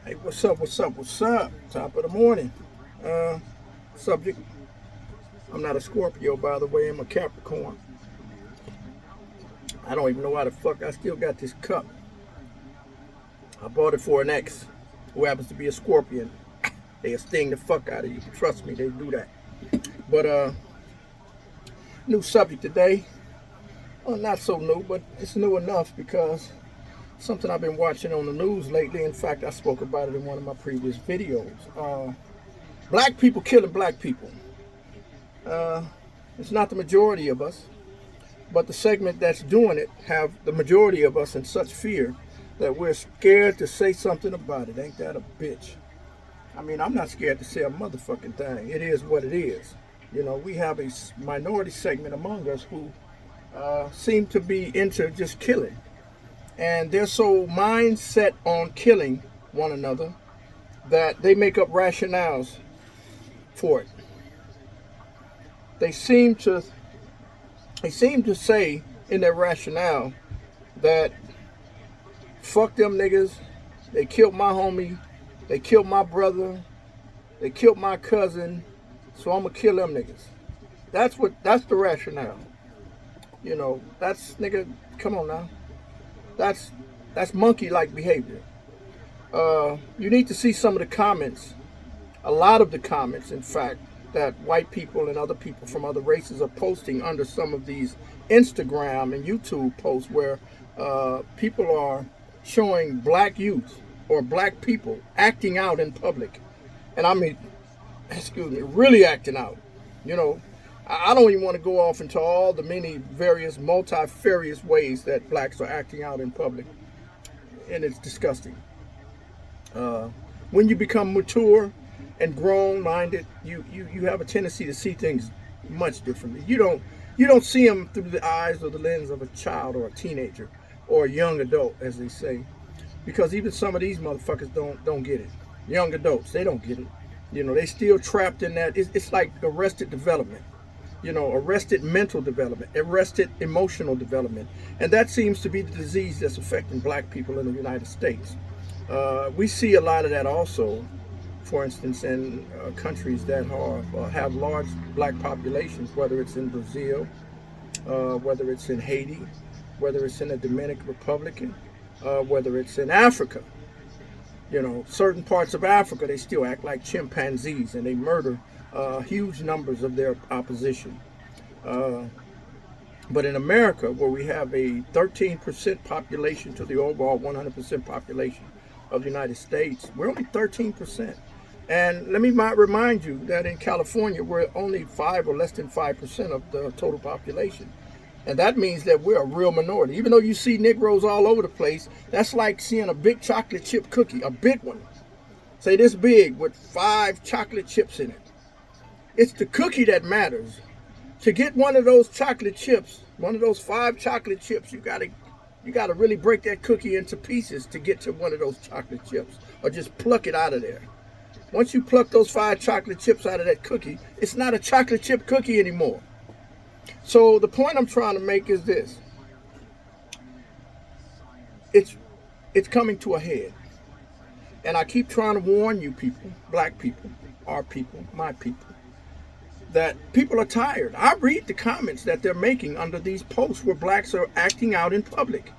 Hey, what's up? What's up? What's up? Top of the morning. Uh, Subject. I'm not a Scorpio, by the way. I'm a Capricorn. I don't even know why the fuck I still got this cup. I bought it for an ex who happens to be a Scorpion. They'll sting the fuck out of you. Trust me, they do that. But new subject today. Well, not so new, but it's new enough because something I've been watching on the news lately. In fact, I spoke about it in one of my previous videos. Black people killing black people. Uh, it's not the majority of us, but the segment that's doing it have the majority of us in such fear that we're scared to say something about it. Ain't that a bitch? I mean, I'm not scared to say a motherfucking thing. It is what it is. You know, we have a minority segment among us who seem to be into just killing. And they're so mindset on killing one another that they make up rationales for it. They seem to say in their rationale that fuck them niggas, they killed my homie, they killed my brother, they killed my cousin, so I'm gonna kill them niggas. That's the rationale. You know, that's nigga, come on now. That's monkey like behavior. You need to see some of the comments, a lot of the comments, in fact, that white people and other people from other races are posting under some of these Instagram and YouTube posts where people are showing black youth or black people acting out in public. And I mean, excuse me, really acting out. You know, I don't even want to go off into all the many various multifarious ways that blacks are acting out in public. And it's disgusting. When you become mature and grown-minded, you have a tendency to see things much differently. You don't see them through the eyes or the lens of a child or a teenager or a young adult, as they say, because even some of these motherfuckers don't get it. Young adults, they don't get it. You know, they still trapped in that. It's like arrested development. You know, arrested mental development, arrested emotional development, and that seems to be the disease that's affecting black people in the United States. We see a lot of that also, for instance, in countries that have large black populations, whether it's in Brazil, whether it's in Haiti, whether it's in the Dominican Republic, whether it's in Africa. You know, certain parts of Africa, they still act like chimpanzees and they murder huge numbers of their opposition. But in America, where we have a 13% population to the overall 100% population of the United States, we're only 13%. And let me remind you that in California, we're only 5 or less than 5% of the total population. And that means that we're a real minority. Even though you see Negroes all over the place, that's like seeing a big chocolate chip cookie, a big one. Say this big with 5 chocolate chips in it. It's the cookie that matters. To get one of those chocolate chips, one of those 5 chocolate chips, you gotta really break that cookie into pieces to get to one of those chocolate chips, or just pluck it out of there. Once you pluck those 5 chocolate chips out of that cookie, it's not a chocolate chip cookie anymore. So the point I'm trying to make is this. It's coming to a head. And I keep trying to warn you people, black people, our people, my people, that people are tired. I read the comments that they're making under these posts where blacks are acting out in public,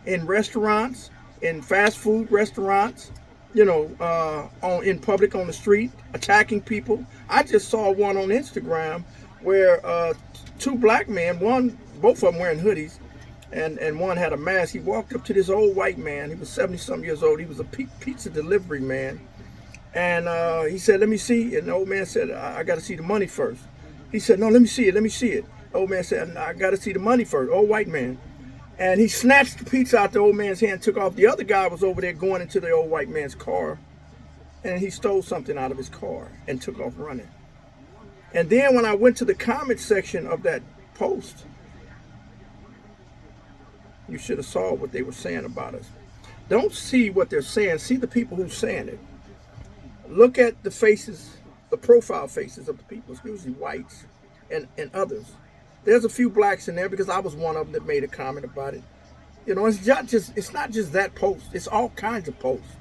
in restaurants, in fast food restaurants, you know, in public on the street, attacking people. I just saw one on Instagram where 2 black men, both of them wearing hoodies, and one had a mask. He walked up to this old white man. He was 70-some years old. He was a pizza delivery man. And he said, let me see. And the old man said, I got to see the money first. He said, no, let me see it. Let me see it. The old man said, I got to see the money first. Old white man. And he snatched the pizza out the old man's hand, took off. The other guy was over there going into the old white man's car. And he stole something out of his car and took off running. And then when I went to the comment section of that post, you should have saw what they were saying about us. Don't see what they're saying. See the people who's saying it. Look at the faces, the profile faces of the people. It's usually whites and others. There's a few blacks in there because I was one of them that made a comment about it. You know, it's not just that post. It's all kinds of posts.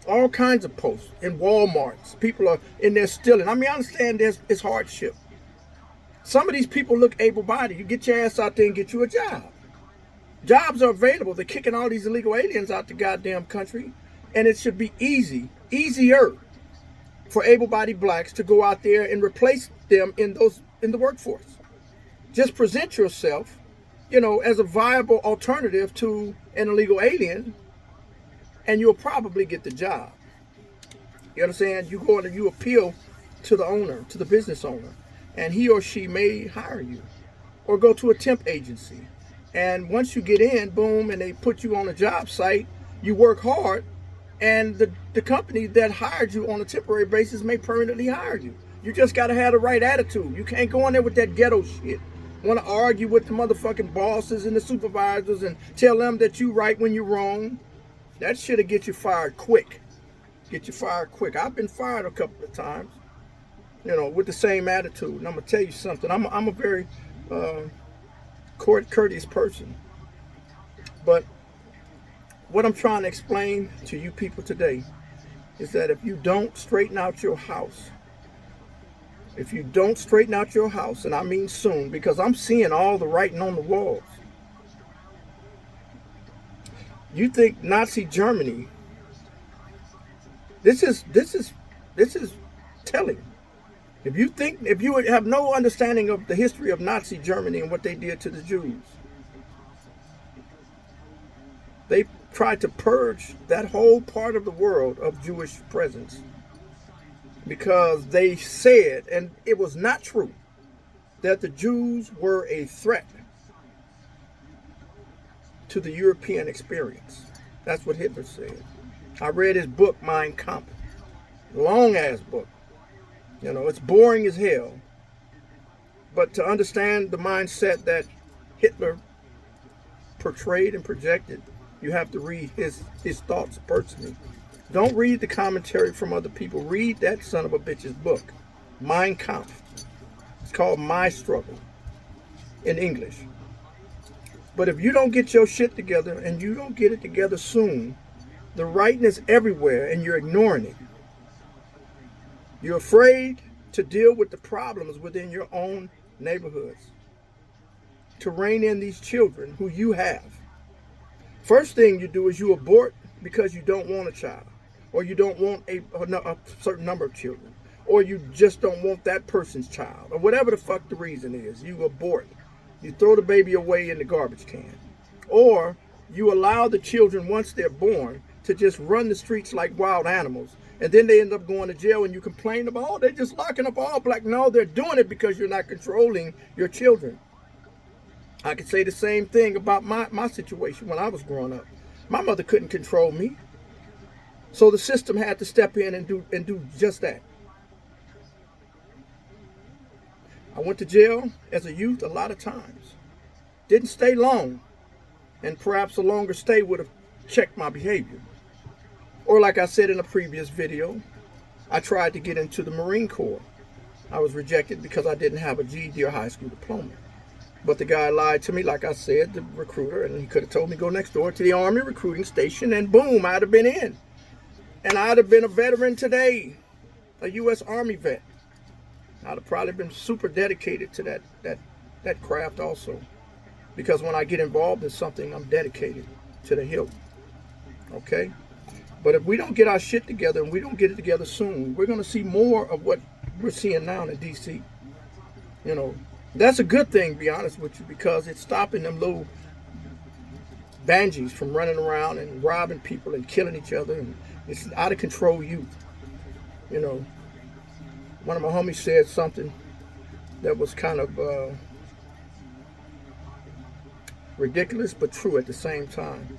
All kinds of posts in Walmarts. People are in there stealing. I mean, I understand it's hardship. Some of these people look able-bodied. You get your ass out there and get you a job. Jobs are available. They're kicking all these illegal aliens out the goddamn country. And it should be easier for able-bodied blacks to go out there and replace them in the workforce. Just present yourself, as a viable alternative to an illegal alien, and you'll probably get the job. You understand? You go and you appeal to the owner, to the business owner, and he or she may hire you, or go to a temp agency. And once you get in, boom, and they put you on a job site, you work hard, and the company that hired you on a temporary basis may permanently hire you. You just got to have the right attitude. You can't go in there with that ghetto shit. Want to argue with the motherfucking bosses and the supervisors and tell them that you right when you're wrong. That shit'll get you fired quick. Get you fired quick. I've been fired a couple of times, with the same attitude. And I'm going to tell you something. I'm a very courteous person. But what I'm trying to explain to you people today is that if you don't straighten out your house, and I mean soon, because I'm seeing all the writing on the walls. You think Nazi Germany, this is telling. If you have no understanding of the history of Nazi Germany and what they did to the Jews, they tried to purge that whole part of the world of Jewish presence because they said, and it was not true, that the Jews were a threat to the European experience. That's what Hitler said. I read his book, Mein Kampf. Long ass book. It's boring as hell. But to understand the mindset that Hitler portrayed and projected, you have to read his thoughts personally. Don't read the commentary from other people. Read that son of a bitch's book, Mein Kampf. It's called My Struggle in English. But if you don't get your shit together, and you don't get it together soon, the writing is everywhere and you're ignoring it. You're afraid to deal with the problems within your own neighborhoods, to rein in these children who you have. First thing you do is you abort because you don't want a child, or you don't want a certain number of children, or you just don't want that person's child, or whatever the fuck the reason is. You abort. You throw the baby away in the garbage can. Or you allow the children, once they're born, to just run the streets like wild animals. And then they end up going to jail, and you complain about, oh, they're just locking up all black. No, they're doing it because you're not controlling your children. I could say the same thing about my situation when I was growing up. My mother couldn't control me. So the system had to step in and do just that. I went to jail as a youth a lot of times. Didn't stay long. And perhaps a longer stay would have checked my behavior. Or like I said in a previous video, I tried to get into the Marine Corps. I was rejected because I didn't have a GED or high school diploma. But the guy lied to me, like I said, the recruiter, and he could have told me go next door to the Army recruiting station, and boom, I'd have been in. And I'd have been a veteran today, a U.S. Army vet. I'd have probably been super dedicated to that craft also. Because when I get involved in something, I'm dedicated to the hilt. Okay? But if we don't get our shit together, and we don't get it together soon, we're going to see more of what we're seeing now in D.C. That's a good thing, to be honest with you, because it's stopping them little banjies from running around and robbing people and killing each other. And it's out of control youth. One of my homies said something that was kind of ridiculous but true at the same time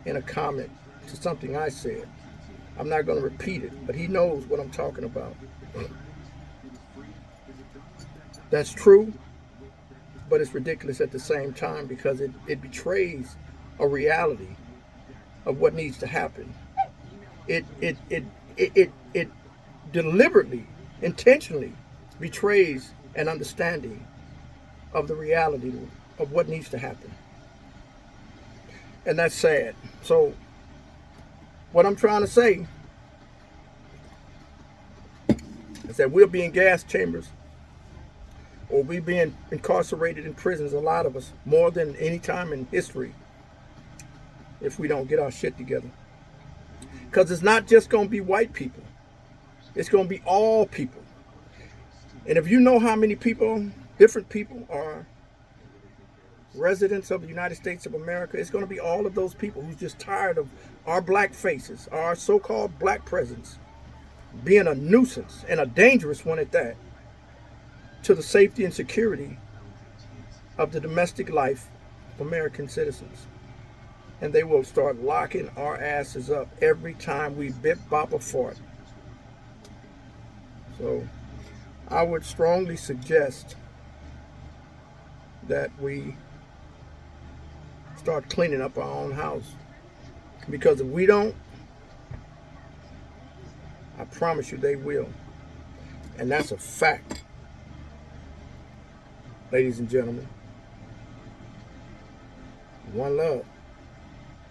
in a comment to something I said. I'm not going to repeat it, but he knows what I'm talking about. That's true, but it's ridiculous at the same time because it betrays a reality of what needs to happen. It deliberately, intentionally betrays an understanding of the reality of what needs to happen. And that's sad. So What I'm trying to say is that we'll be in gas chambers or we being incarcerated in prisons, a lot of us, more than any time in history, if we don't get our shit together. Because it's not just going to be white people. It's going to be all people. And if you know how many people, different people, are residents of the United States of America, it's going to be all of those people who's just tired of our black faces, our so-called black presence, being a nuisance, and a dangerous one at that, to the safety and security of the domestic life of American citizens. And they will start locking our asses up every time we bip, bop, or fart. So I would strongly suggest that we start cleaning up our own house. Because if we don't, I promise you they will. And that's a fact. Ladies and gentlemen, one love.